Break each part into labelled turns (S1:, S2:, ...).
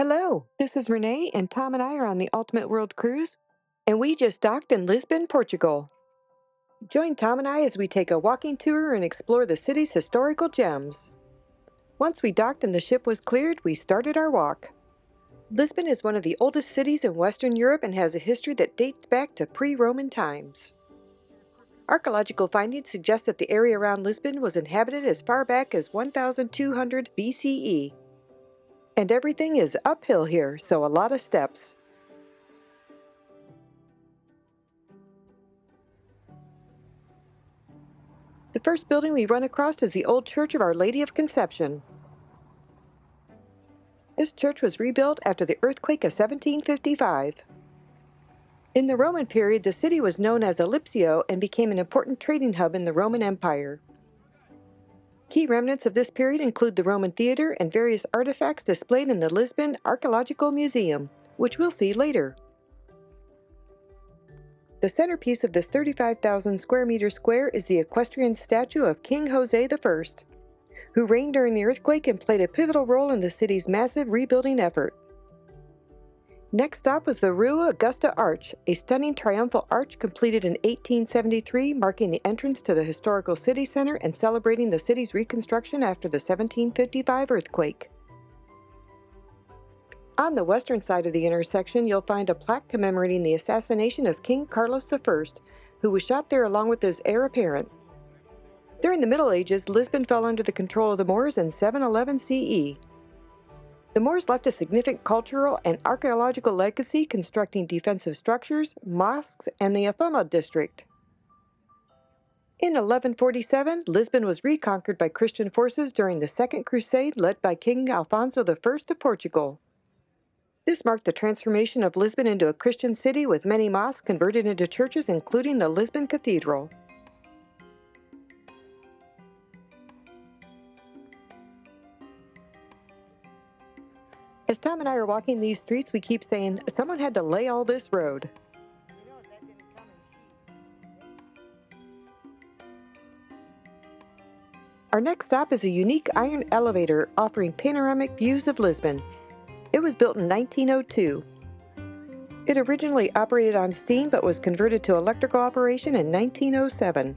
S1: Hello, this is Renee, and Tom and I are on the Ultimate World Cruise, and we just docked in Lisbon, Portugal. Join Tom and I as we take a walking tour and explore the city's historical gems. Once we docked and the ship was cleared, we started our walk. Lisbon is one of the oldest cities in Western Europe and has a history that dates back to pre-Roman times. Archaeological findings suggest that the area around Lisbon was inhabited as far back as 1200 BCE. And everything is uphill here, so a lot of steps. The first building we run across is the old Church of Our Lady of Conception. This church was rebuilt after the earthquake of 1755. In the Roman period, the city was known as Ellipsio and became an important trading hub in the Roman Empire. Key remnants of this period include the Roman theater and various artifacts displayed in the Lisbon Archaeological Museum, which we'll see later. The centerpiece of this 35,000 square meter square is the equestrian statue of King Jose I, who reigned during the earthquake and played a pivotal role in the city's massive rebuilding effort. Next stop was the Rua Augusta Arch, a stunning triumphal arch completed in 1873, marking the entrance to the historical city center and celebrating the city's reconstruction after the 1755 earthquake. On the western side of the intersection, you'll find a plaque commemorating the assassination of King Carlos I, who was shot there along with his heir apparent. During the Middle Ages, Lisbon fell under the control of the Moors in 711 CE. The Moors left a significant cultural and archaeological legacy constructing defensive structures, mosques, and the Afama district. In 1147, Lisbon was reconquered by Christian forces during the Second Crusade led by King Alfonso I of Portugal. This marked the transformation of Lisbon into a Christian city with many mosques converted into churches, including the Lisbon Cathedral. As Tom and I are walking these streets, we keep saying, someone had to lay all this road.
S2: That didn't come in sheets.
S1: Our next stop is a unique iron elevator offering panoramic views of Lisbon. It was built in 1902. It originally operated on steam but was converted to electrical operation in 1907.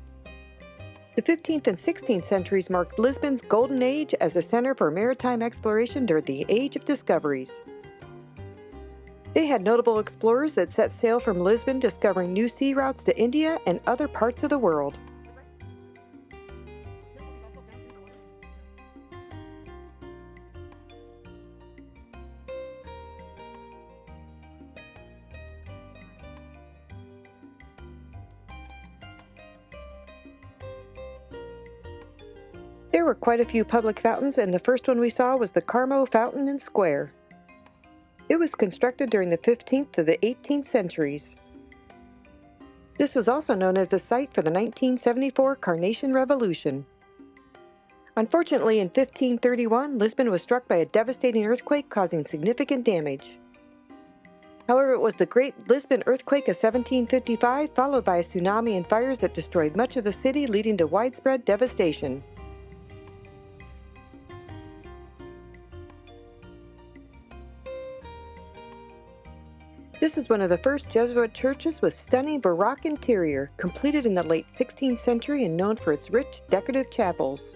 S1: The 15th and 16th centuries marked Lisbon's golden age as a center for maritime exploration during the Age of Discoveries. They had notable explorers that set sail from Lisbon, discovering new sea routes to India and other parts of the world. There were quite a few public fountains, and the first one we saw was the Carmo Fountain and Square. It was constructed during the 15th to the 18th centuries. This was also known as the site for the 1974 Carnation Revolution. Unfortunately, in 1531, Lisbon was struck by a devastating earthquake causing significant damage. However, it was the Great Lisbon Earthquake of 1755, followed by a tsunami and fires that destroyed much of the city, leading to widespread devastation. This is one of the first Jesuit churches with stunning Baroque interior, completed in the late 16th century and known for its rich, decorative chapels.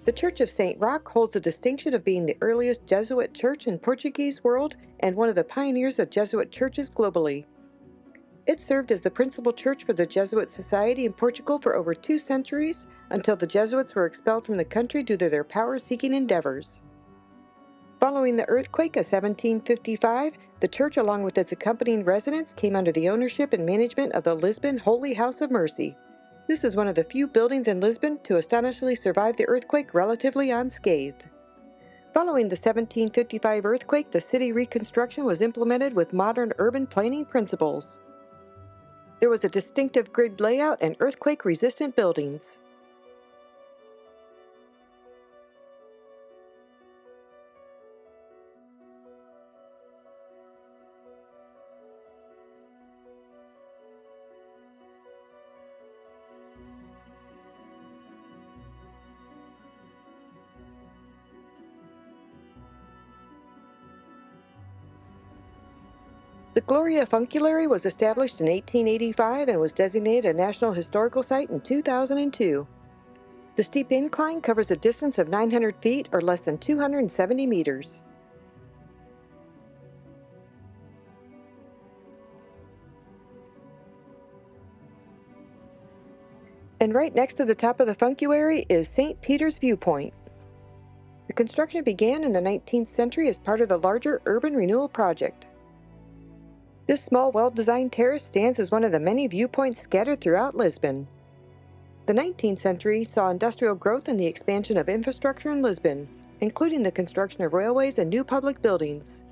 S1: The Church of St. Roque holds the distinction of being the earliest Jesuit church in Portuguese world and one of the pioneers of Jesuit churches globally. It served as the principal church for the Jesuit Society in Portugal for over 2 centuries, until the Jesuits were expelled from the country due to their power-seeking endeavors. Following the earthquake of 1755, the church, along with its accompanying residents, came under the ownership and management of the Lisbon Holy House of Mercy. This is one of the few buildings in Lisbon to astonishingly survive the earthquake relatively unscathed. Following the 1755 earthquake, the city reconstruction was implemented with modern urban planning principles. There was a distinctive grid layout and earthquake-resistant buildings. The Gloria Funiculaire was established in 1885 and was designated a National Historical Site in 2002. The steep incline covers a distance of 900 feet or less than 270 meters. And right next to the top of the Funiculaire is St. Peter's Viewpoint. The construction began in the 19th century as part of the larger urban renewal project. This small, well-designed terrace stands as one of the many viewpoints scattered throughout Lisbon. The 19th century saw industrial growth and the expansion of infrastructure in Lisbon, including the construction of railways and new public buildings.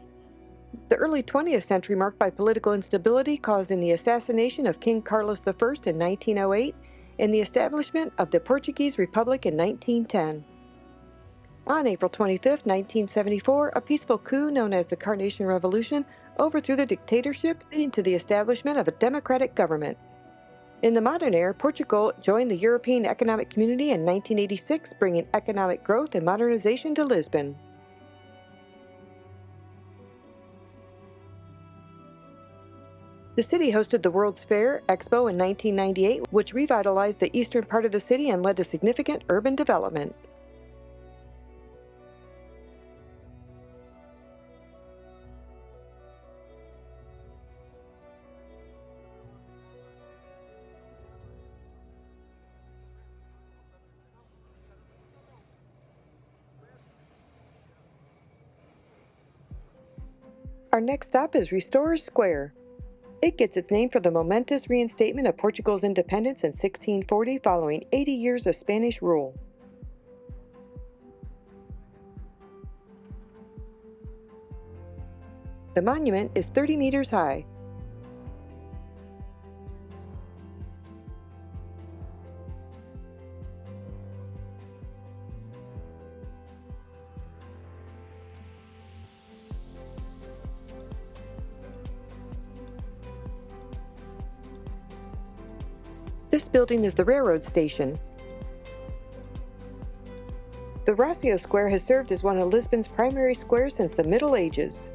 S1: The early 20th century marked by political instability causing the assassination of King Carlos I in 1908 and the establishment of the Portuguese Republic in 1910. On April 25, 1974, a peaceful coup known as the Carnation Revolution overthrew the dictatorship, leading to the establishment of a democratic government. In the modern era, Portugal joined the European Economic Community in 1986, bringing economic growth and modernization to Lisbon. The city hosted the World's Fair Expo in 1998, which revitalized the eastern part of the city and led to significant urban development. Our next stop is Restorers Square. It gets its name for the momentous reinstatement of Portugal's independence in 1640 following 80 years of Spanish rule. The monument is 30 meters high. This building is the railroad station. The Rocio Square has served as one of Lisbon's primary squares since the Middle Ages.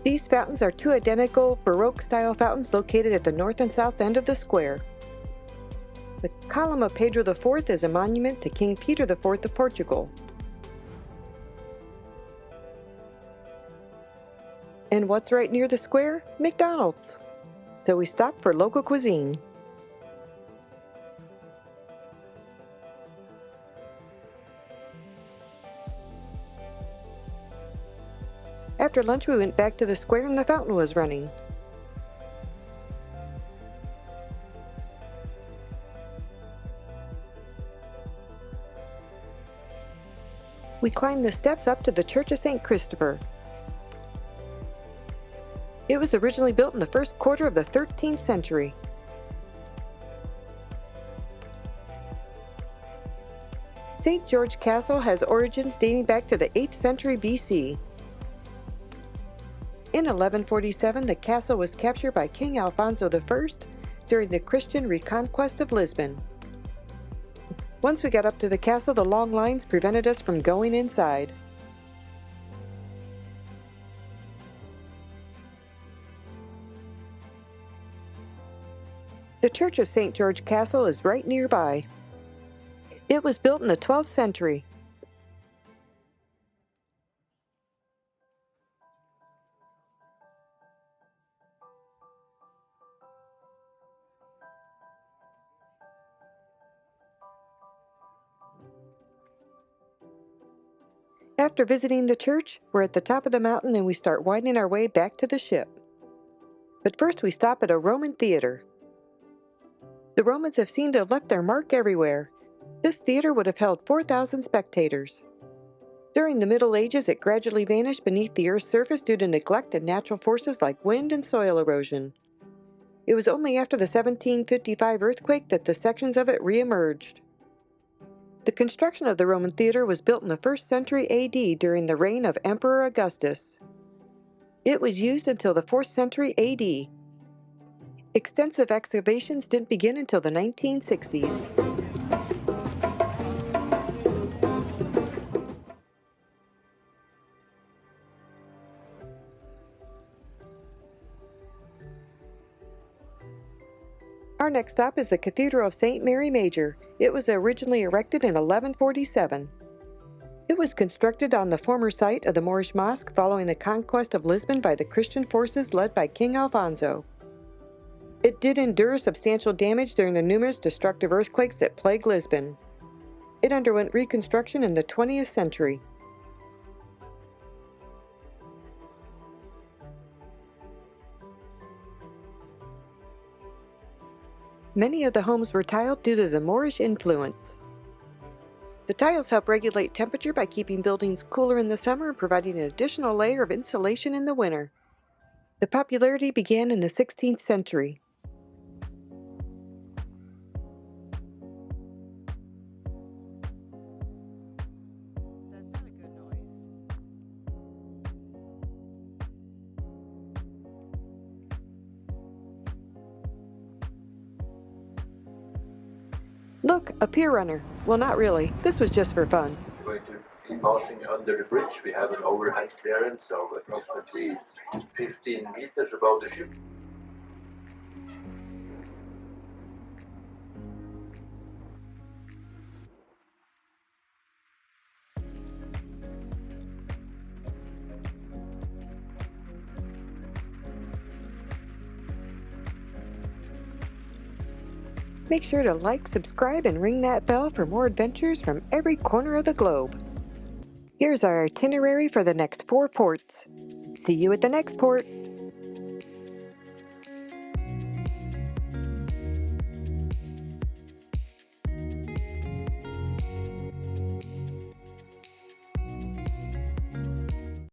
S1: These fountains are two identical Baroque-style fountains located at the north and south end of the square. The column of Pedro IV is a monument to King Peter IV of Portugal. And what's right near the square? McDonald's. So we stopped for local cuisine. After lunch, we went back to the square and the fountain was running. We climbed the steps up to the Church of St. Christopher. It was originally built in the first quarter of the 13th century. St. George Castle has origins dating back to the 8th century BC. In 1147, the castle was captured by King Alfonso I during the Christian reconquest of Lisbon. Once we got up to the castle, the long lines prevented us from going inside. The Church of St. George Castle is right nearby. It was built in the 12th century. After visiting the church, we're at the top of the mountain and we start winding our way back to the ship. But first we stop at a Roman theater. The Romans have seemed to have left their mark everywhere. This theater would have held 4,000 spectators. During the Middle Ages, it gradually vanished beneath the Earth's surface due to neglect and natural forces like wind and soil erosion. It was only after the 1755 earthquake that the sections of it re-emerged. The construction of the Roman theater was built in the 1st century AD during the reign of Emperor Augustus. It was used until the 4th century AD. Extensive excavations didn't begin until the 1960s. Our next stop is the Cathedral of St. Mary Major. It was originally erected in 1147. It was constructed on the former site of the Moorish mosque following the conquest of Lisbon by the Christian forces led by King Alfonso. It did endure substantial damage during the numerous destructive earthquakes that plagued Lisbon. It underwent reconstruction in the 20th century. Many of the homes were tiled due to the Moorish influence. The tiles help regulate temperature by keeping buildings cooler in the summer and providing an additional layer of insulation in the winter. The popularity began in the 16th century.
S2: That's not a good noise.
S1: Look, a pier runner. Well, not really. This was just for fun.
S3: We're going to be passing under the bridge. We have an overhang clearance, so approximately 15 meters above the ship.
S1: Make sure to like, subscribe, and ring that bell for more adventures from every corner of the globe. Here's our itinerary for the next 4 ports. See you at the next port.